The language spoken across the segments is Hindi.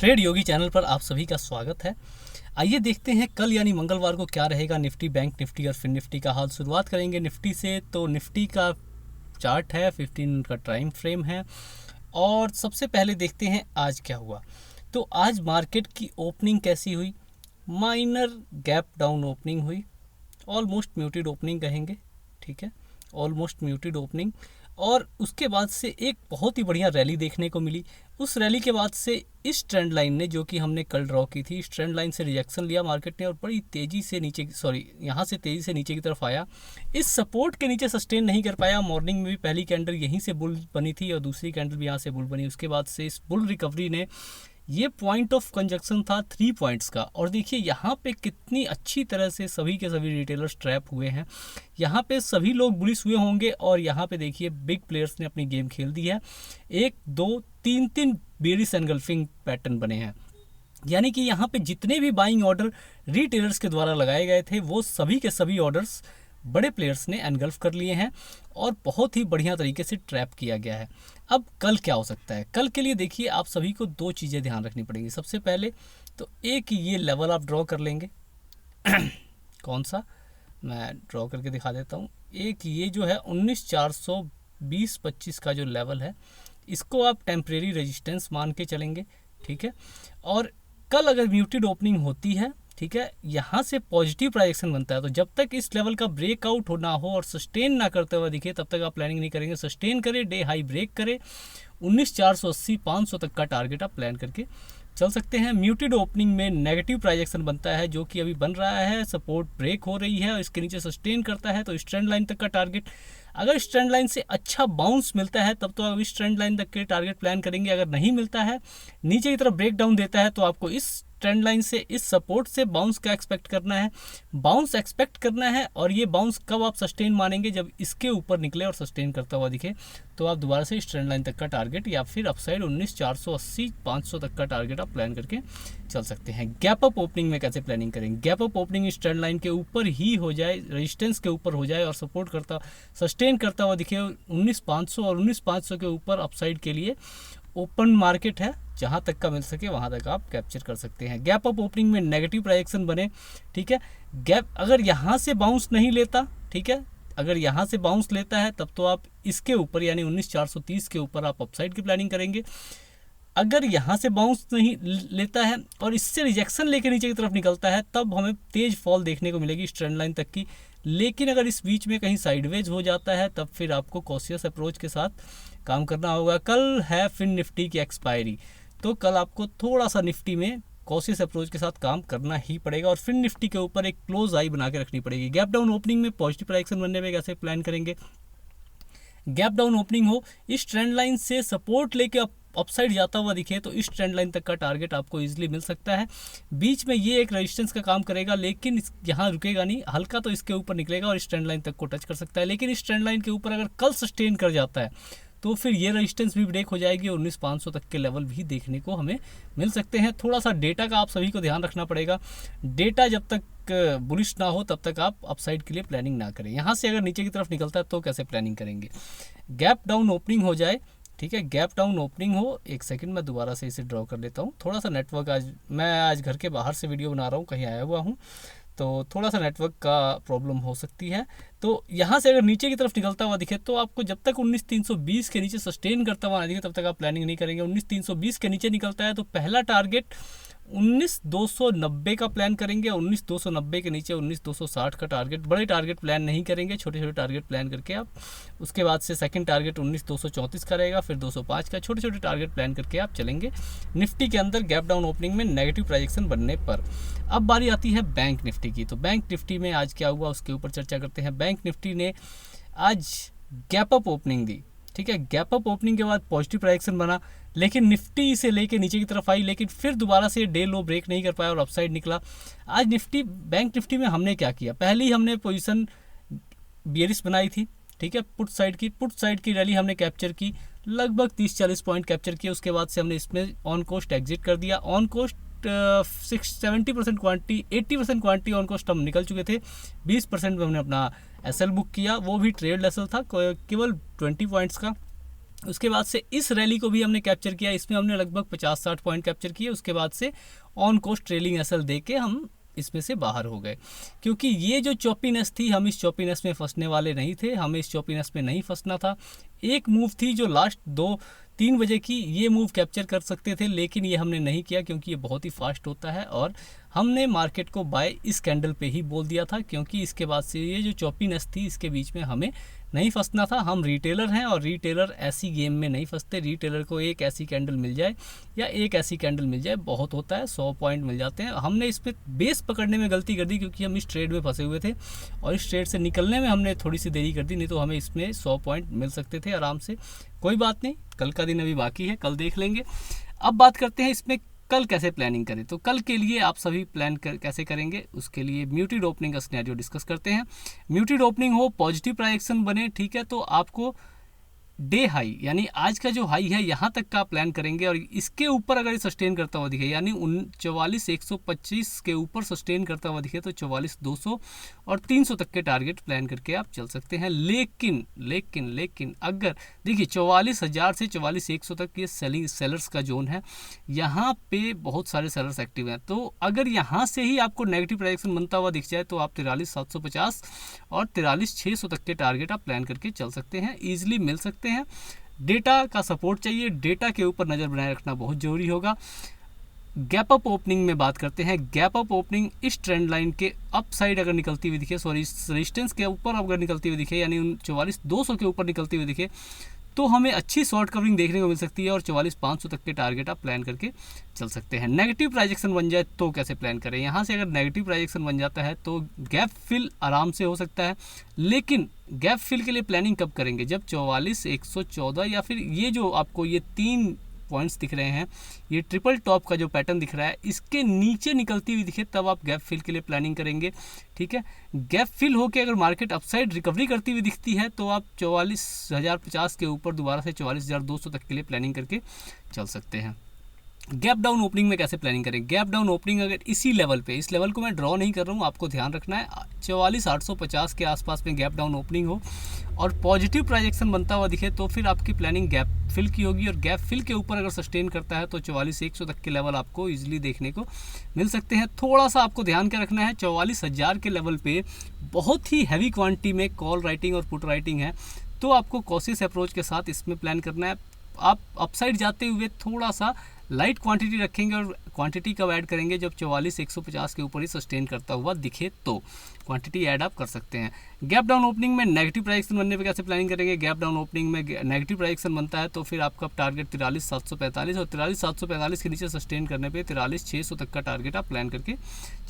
ट्रेड योगी चैनल पर आप सभी का स्वागत है। आइए देखते हैं कल यानी मंगलवार को क्या रहेगा निफ्टी, बैंक निफ्टी और फिन निफ्टी का हाल। शुरुआत करेंगे निफ्टी से। तो निफ्टी का चार्ट है, 15 मिनट का टाइम फ्रेम है और सबसे पहले देखते हैं आज क्या हुआ। तो आज मार्केट की ओपनिंग कैसी हुई? माइनर गैप डाउन ओपनिंग हुई, ऑलमोस्ट म्यूटेड ओपनिंग कहेंगे, ठीक है, ऑलमोस्ट म्यूटेड ओपनिंग। और उसके बाद से एक बहुत ही बढ़िया रैली देखने को मिली। उस रैली के बाद से इस ट्रेंड लाइन ने, जो कि हमने कल ड्रॉ की थी, इस ट्रेंड लाइन से रिजेक्शन लिया मार्केट ने और बड़ी तेज़ी से नीचे, यहाँ से तेज़ी से नीचे की तरफ आया। इस सपोर्ट के नीचे सस्टेन नहीं कर पाया। मॉर्निंग में भी पहली कैंडल यहीं से बुल बनी थी और दूसरी कैंडल भी यहाँ से बुल बनी। उसके बाद से इस बुल रिकवरी ने, ये पॉइंट ऑफ कंजक्शन था 3 पॉइंट्स का। और देखिए यहाँ पे कितनी अच्छी तरह से सभी के सभी रिटेलर्स ट्रैप हुए हैं। यहाँ पे सभी लोग बुलिश हुए होंगे और यहाँ पे देखिए बिग प्लेयर्स ने अपनी गेम खेल दी है। 1 2 3 बेरिश एनगल्फिंग पैटर्न बने हैं, यानी कि यहाँ पे जितने भी बाइंग ऑर्डर रिटेलर्स के द्वारा लगाए गए थे वो सभी के सभी ऑर्डर्स बड़े प्लेयर्स ने एनगल्फ कर लिए हैं और बहुत ही बढ़िया तरीके से ट्रैप किया गया है। अब कल क्या हो सकता है? कल के लिए देखिए आप सभी को 2 चीज़ें ध्यान रखनी पड़ेंगी। सबसे पहले तो एक ये लेवल आप ड्रॉ कर लेंगे कौन सा, मैं ड्रॉ करके दिखा देता हूँ। एक ये जो है 19,420-25 का जो लेवल है, इसको आप टेम्परेरी रेजिस्टेंस मान के चलेंगे, ठीक है। और कल अगर म्यूटेड ओपनिंग होती है, ठीक है, यहाँ से पॉजिटिव प्राइजेक्शन बनता है, तो जब तक इस लेवल का ब्रेकआउट हो ना हो और सस्टेन ना करते हुए दिखे तब तक आप प्लानिंग नहीं करेंगे। सस्टेन करे, डे हाई ब्रेक करे, 19,480-500 तक का टारगेट आप प्लान करके चल सकते हैं। म्यूटेड ओपनिंग में नेगेटिव प्राइजेक्शन बनता है, जो कि अभी बन रहा है। सपोर्ट ब्रेक हो रही है और इसके नीचे सस्टेन करता है तो इस ट्रेंड लाइन तक का टारगेट, अगर इस ट्रेंड लाइन से अच्छा बाउंस मिलता है तब तो आप इस ट्रेंड लाइन तक के टारगेट प्लान करेंगे। अगर नहीं मिलता है, नीचे की तरफ ब्रेक डाउन देता है, तो आपको इस ट्रेंड लाइन से, इस सपोर्ट से बाउंस का एक्सपेक्ट करना है। बाउंस एक्सपेक्ट करना है और ये बाउंस कब आप सस्टेन मानेंगे? जब इसके ऊपर निकले और सस्टेन करता हुआ दिखे तो आप दोबारा से इस ट्रेंड लाइन तक का टारगेट या फिर अपसाइड 19,480-500 तक का टारगेट आप प्लान करके चल सकते हैं। गैप अप ओपनिंग में कैसे प्लानिंग करेंगे? गैप अप ओपनिंग इस ट्रेंड लाइन के ऊपर ही हो जाए, रेजिस्टेंस के ऊपर हो जाए और सपोर्ट करता, सस्टेन करता हुआ दिखे 19,500 और 19,500 के ऊपर अपसाइड के लिए ओपन मार्केट है, जहां तक का मिल सके वहां तक आप कैप्चर कर सकते हैं। गैप अप ओपनिंग में नेगेटिव प्राइजेक्शन बने, ठीक है। गैप अगर यहां से बाउंस नहीं लेता, ठीक है, अगर यहां से बाउंस लेता है तब तो आप इसके ऊपर यानी 19,430 के ऊपर आप अपसाइड की प्लानिंग करेंगे। अगर यहाँ से बाउंस नहीं लेता है और इससे रिजेक्शन लेके नीचे की तरफ निकलता है तब हमें तेज फॉल देखने को मिलेगी इस ट्रेंड लाइन तक की। लेकिन अगर इस बीच में कहीं साइडवेज हो जाता है तब फिर आपको कॉशियस अप्रोच के साथ काम करना होगा। कल है फिन निफ्टी की एक्सपायरी, तो कल आपको थोड़ा सा निफ्टी में कॉशियस अप्रोच के साथ काम करना ही पड़ेगा और फिन निफ्टी के ऊपर एक क्लोज आई बना के रखनी पड़ेगी। गैप डाउन ओपनिंग में पॉजिटिव प्राइजेक्शन बनने में कैसे प्लान करेंगे? गैप डाउन ओपनिंग हो, इस ट्रेंड लाइन से सपोर्ट लेके अपसाइड जाता हुआ दिखे तो इस ट्रेंड लाइन तक का टारगेट आपको इजीली मिल सकता है। बीच में ये एक रेजिस्टेंस का काम करेगा लेकिन यहाँ रुकेगा नहीं, हल्का तो इसके ऊपर निकलेगा और इस ट्रेंड लाइन तक को टच कर सकता है। लेकिन इस ट्रेंड लाइन के ऊपर अगर कल सस्टेन कर जाता है तो फिर ये रेजिस्टेंस भी ब्रेक हो जाएगी और 19,500 तक के लेवल भी देखने को हमें मिल सकते हैं। थोड़ा सा डेटा का आप सभी को ध्यान रखना पड़ेगा। डेटा जब तक बुलिश ना हो तब तक आप अपसाइड के लिए प्लानिंग ना करें। यहाँ से अगर नीचे की तरफ निकलता है तो कैसे प्लानिंग करेंगे? गैप डाउन ओपनिंग हो जाए, ठीक है, गैप डाउन ओपनिंग हो। एक सेकंड मैं दोबारा से इसे ड्रॉ कर लेता हूँ। थोड़ा सा नेटवर्क आज घर के बाहर से वीडियो बना रहा हूँ, कहीं आया हुआ हूँ तो थोड़ा सा नेटवर्क का प्रॉब्लम हो सकती है। तो यहाँ से अगर नीचे की तरफ निकलता हुआ दिखे तो आपको जब तक 19,320 के नीचे सस्टेन करता हुआ ना दिखे तब तक आप प्लानिंग नहीं करेंगे। 19,320 के नीचे निकलता है तो पहला टारगेट 19,290 का प्लान करेंगे। 19,290 के नीचे 19,260 का टारगेट, बड़े टारगेट प्लान नहीं करेंगे, छोटे छोटे टारगेट प्लान करके आप उसके बाद से सेकंड टारगेट 19,234 का रहेगा, फिर 205 का, छोटे छोटे टारगेट प्लान करके आप चलेंगे निफ्टी के अंदर गैप डाउन ओपनिंग में नेगेटिव प्राइजेक्शन बनने पर। अब बारी आती है बैंक निफ्टी की। तो बैंक निफ्टी में आज क्या हुआ उसके ऊपर चर्चा करते हैं। बैंक निफ्टी ने आज गैप अप ओपनिंग दी, ठीक है। गैप अप ओपनिंग के बाद पॉजिटिव प्राइजेक्शन बना लेकिन निफ्टी से लेके नीचे की तरफ आई, लेकिन फिर दोबारा से डे लो ब्रेक नहीं कर पाया और अपसाइड निकला। आज निफ्टी, बैंक निफ्टी में हमने क्या किया? पहले ही हमने पोजीशन बियरिश बनाई थी, ठीक है, पुट साइड की रैली हमने कैप्चर की, लगभग 30-40 पॉइंट कैप्चर किए। उसके बाद से हमने इसमें ऑन कोस्ट एग्जिट कर दिया। On cost 70% quantity, 80% quantity on cost हम निकल चुके थे। 20% में हमने अपना एसएल बुक किया, वो भी ट्रेड एसएल था, केवल 20 पॉइंट्स का। उसके बाद से इस रैली को भी हमने कैप्चर किया, इसमें हमने लगभग 50-60 पॉइंट कैप्चर किए। उसके बाद से ऑन कोस्ट ट्रेलिंग एसएल दे के हम इसमें से बाहर हो गए, क्योंकि ये जो चॉपीनेस थी, हम इस चॉपीनेस में फंसने वाले नहीं थे, हमें इस चॉपीनेस में नहीं फंसना था। एक मूव थी जो लास्ट 2-3 बजे की, ये मूव कैप्चर कर सकते थे, लेकिन ये हमने नहीं किया क्योंकि ये बहुत ही फास्ट होता है और हमने मार्केट को बाय इस कैंडल पे ही बोल दिया था, क्योंकि इसके बाद से ये जो चॉपीनेस थी इसके बीच में हमें नहीं फंसना था। हम रिटेलर हैं और रिटेलर ऐसी गेम में नहीं फंसते। रिटेलर को एक ऐसी कैंडल मिल जाए या एक ऐसी कैंडल मिल जाए बहुत होता है, 100 पॉइंट मिल जाते हैं। हमने इस पर बेस पकड़ने में गलती कर दी क्योंकि हम इस ट्रेड में फंसे हुए थे और इस ट्रेड से निकलने में हमने थोड़ी सी देरी कर दी, नहीं तो हमें इसमें 100 पॉइंट मिल सकते थे आराम से। कोई बात नहीं, कल का दिन अभी बाकी है, कल देख लेंगे। अब बात करते हैं इसमें कल कैसे प्लानिंग करें। तो कल के लिए आप सभी प्लान कैसे करेंगे, उसके लिए म्यूटेड ओपनिंग का सिनेरियो डिस्कस करते हैं। म्यूटेड ओपनिंग हो, पॉजिटिव प्राइस एक्शन बने, ठीक है, तो आपको डे हाई यानी आज का जो हाई है यहाँ तक का प्लान करेंगे और इसके ऊपर अगर ये सस्टेन करता हुआ दिखे, यानी 44,125 के ऊपर सस्टेन करता हुआ दिखे तो 44,200 और 300 तक के टारगेट प्लान करके आप चल सकते हैं। लेकिन अगर देखिए 44,000 से 44,100 तक ये सेलर्स का जोन है, यहाँ पे बहुत सारे सेलर्स एक्टिव हैं। तो अगर यहाँ से ही आपको नेगेटिव प्राइस बनता हुआ दिख जाए तो आप 43,750 और 43,600 तक के टारगेट आप प्लान करके चल सकते हैं, ईजिली मिल सकते हैं। डेटा का सपोर्ट चाहिए, डेटा के ऊपर नज़र बनाए रखना बहुत ज़रूरी होगा। गैप अप ओपनिंग में बात करते हैं। गैप अप ओपनिंग इस ट्रेंड लाइन के अप साइड अगर निकलती हुई दिखे, सॉरी इस रेजिस्टेंस के ऊपर अगर निकलती हुई दिखे, यानी 44,200 के ऊपर निकलती हुई दिखे तो हमें अच्छी शॉर्ट कवरिंग देखने को मिल सकती है और 44,500 तक के टारगेट आप प्लान करके चल सकते हैं। नेगेटिव प्राइजेक्शन बन जाए तो कैसे प्लान करें। यहाँ से अगर नेगेटिव प्राइजेक्शन बन जाता है तो गैप फिल आराम से हो सकता है, लेकिन गैप फिल के लिए प्लानिंग कब करेंगे, जब 44,114 या फिर ये जो आपको ये 3 पॉइंट्स दिख रहे हैं, ये ट्रिपल टॉप का जो पैटर्न दिख रहा है इसके नीचे निकलती हुई दिखे तब आप गैप फिल के लिए प्लानिंग करेंगे, ठीक है। गैप फिल होकर अगर मार्केट अपसाइड रिकवरी करती हुई दिखती है तो आप 44,050 के ऊपर दोबारा से 44,200 तक के लिए प्लानिंग करके चल सकते हैं। गैप डाउन ओपनिंग में कैसे प्लानिंग करें। गैप डाउन ओपनिंग अगर इसी लेवल पे, इस लेवल को मैं ड्रॉ नहीं कर रहा हूँ, आपको ध्यान रखना है 44,850 के आसपास में गैप डाउन ओपनिंग हो और पॉजिटिव प्राइजेक्शन बनता हुआ दिखे तो फिर आपकी प्लानिंग गैप फिल की होगी और गैप फिल के ऊपर अगर सस्टेन करता है तो 44,100 तक के लेवल आपको इजीली देखने को मिल सकते हैं। थोड़ा सा आपको ध्यान क्या रखना है, 44,000 के लेवल पे बहुत ही हैवी क्वांटिटी में कॉल राइटिंग और पुट राइटिंग है, तो आपको कॉशियस अप्रोच के साथ इसमें प्लान करना है। आप अपसाइड जाते हुए थोड़ा सा लाइट क्वांटिटी रखेंगे और क्वांटिटी कब ऐड करेंगे, जब 44,150 के ऊपर ही सस्टेन करता हुआ दिखे तो क्वांटिटी ऐड आप कर सकते हैं। गैप डाउन ओपनिंग में नेगेटिव प्राइजेक्शन बनने पे कैसे प्लानिंग करेंगे। गैप डाउन ओपनिंग में नेगेटिव प्राइजेक्शन बनता है तो फिर आपका टारगेट 43,745 और 43,745 के नीचे सस्टेन करने पे 43,600 तक का टारगेट आप प्लान करके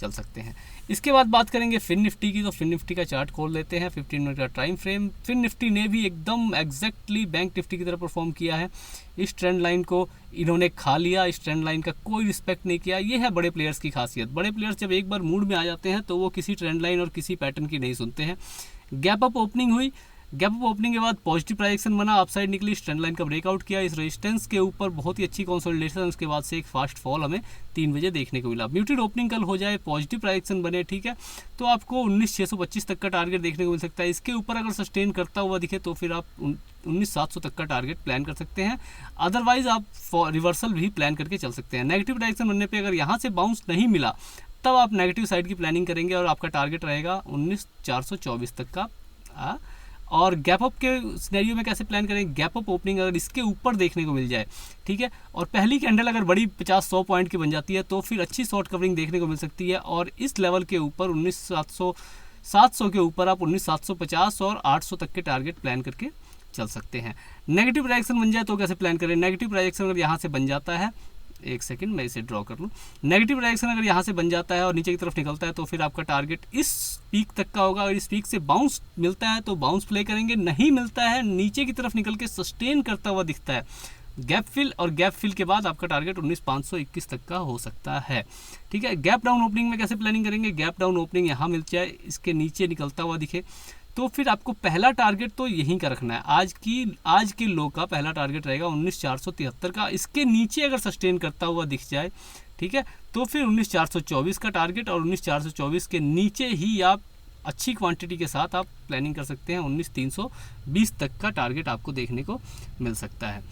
चल सकते हैं। इसके बाद बात करेंगे फिन निफ्टी की, तो फिन निफ्टी का चार्ट खोल लेते हैं, 15 मिनट का टाइम फ्रेम। फिन निफ्टी ने भी एकदम एग्जैक्टली बैंक निफ्टी की तरह परफॉर्म किया है। इस ट्रेंड लाइन को इन्होंने खा लिया, इस ट्रेंड लाइन का कोई रिस्पेक्ट नहीं किया। ये है बड़े प्लेयर्स की खासियत। बड़े प्लेयर्स जब एक बार मूड में आ जाते हैं तो वो किसी ट्रेंड लाइन और किसी पैटर्न की नहीं सुनते हैं। गैप अप ओपनिंग हुई, गैप अप ओपनिंग के बाद पॉजिटिव प्राइजेक्शन बना, अपसाइड निकली, इस ट्रेंड लाइन का ब्रेकआउट किया, इस रेजिस्टेंस के ऊपर बहुत ही अच्छी कंसोलिडेशन, उसके बाद से एक फास्ट फॉल हमें 3 बजे देखने को मिला। म्यूटेड ओपनिंग कल हो जाए, पॉजिटिव प्राइजेक्शन बने, ठीक है, तो आपको 19,625 तक का टारगेट देखने को मिल सकता है। इसके ऊपर अगर सस्टेन करता हुआ दिखे तो फिर आप 19,700 तक का टारगेट प्लान कर सकते हैं। अदरवाइज आप रिवर्सल भी प्लान करके चल सकते हैं। नेगेटिव डायरेक्शन बनने पे अगर यहाँ से बाउंस नहीं मिला तब आप नेगेटिव साइड की प्लानिंग करेंगे और आपका टारगेट रहेगा 19,424 तक का। और गैप अप के सिनेरियो में कैसे प्लान करेंगे। गैप अप ओपनिंग अगर इसके ऊपर देखने को मिल जाए, ठीक है, और पहली कैंडल अगर बड़ी 50-100 पॉइंट की बन जाती है तो फिर अच्छी शॉर्ट कवरिंग देखने को मिल सकती है और इस लेवल के ऊपर 19,700 के ऊपर आप 19,750 और 800 तक के टारगेट प्लान करके चल सकते हैं। नेगेटिव प्राइजेक्शन बन जाए तो कैसे प्लान करें। नेगेटिव प्राइजेक्शन अगर यहाँ से बन जाता है, एक सेकंड मैं इसे ड्रॉ कर लूँ। नेगेटिव डायरेक्शन अगर यहाँ से बन जाता है और नीचे की तरफ निकलता है तो फिर आपका टारगेट इस पीक तक का होगा। अगर इस पीक से बाउंस मिलता है तो बाउंस प्ले करेंगे, नहीं मिलता है नीचे की तरफ निकल के सस्टेन करता हुआ दिखता है गैप फिल, और गैप फिल के बाद आपका टारगेट 19,521 तक का हो सकता है, ठीक है। गैप डाउन ओपनिंग में कैसे प्लानिंग करेंगे। गैप डाउन ओपनिंग यहाँ मिल जाए, इसके नीचे निकलता हुआ दिखे तो फिर आपको पहला टारगेट तो यहीं का रखना है। आज के लो का पहला टारगेट रहेगा 19,473 का। इसके नीचे अगर सस्टेन करता हुआ दिख जाए, ठीक है, तो फिर 19,424 का टारगेट और 19,424 के नीचे ही आप अच्छी क्वांटिटी के साथ आप प्लानिंग कर सकते हैं। 19,320 तक का टारगेट आपको देखने को मिल सकता है।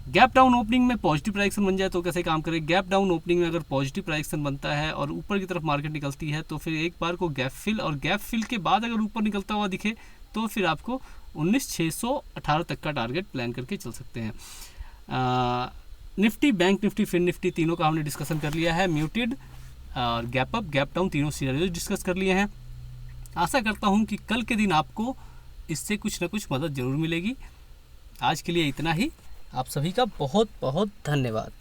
गैप डाउन ओपनिंग में पॉजिटिव प्राइस बन जाए तो कैसे काम करे? गैप डाउन ओपनिंग में अगर पॉजिटिव प्राइस बनता है और ऊपर की तरफ मार्केट निकलती है तो फिर एक बार को गैप फिल, और गैप फिल के बाद अगर ऊपर निकलता हुआ दिखे तो फिर आपको 19,618 तक का टारगेट प्लान करके चल सकते हैं। Nifty, bank Nifty, fin Nifty तीनों का हमने डिस्कशन कर लिया है। म्यूटेड और गैप अप, गैप डाउन तीनों सिनेरियो डिस्कस कर लिए हैं। आशा करता हूं कि कल के दिन आपको इससे कुछ ना कुछ मदद ज़रूर मिलेगी। आज के लिए इतना ही। आप सभी का बहुत बहुत धन्यवाद।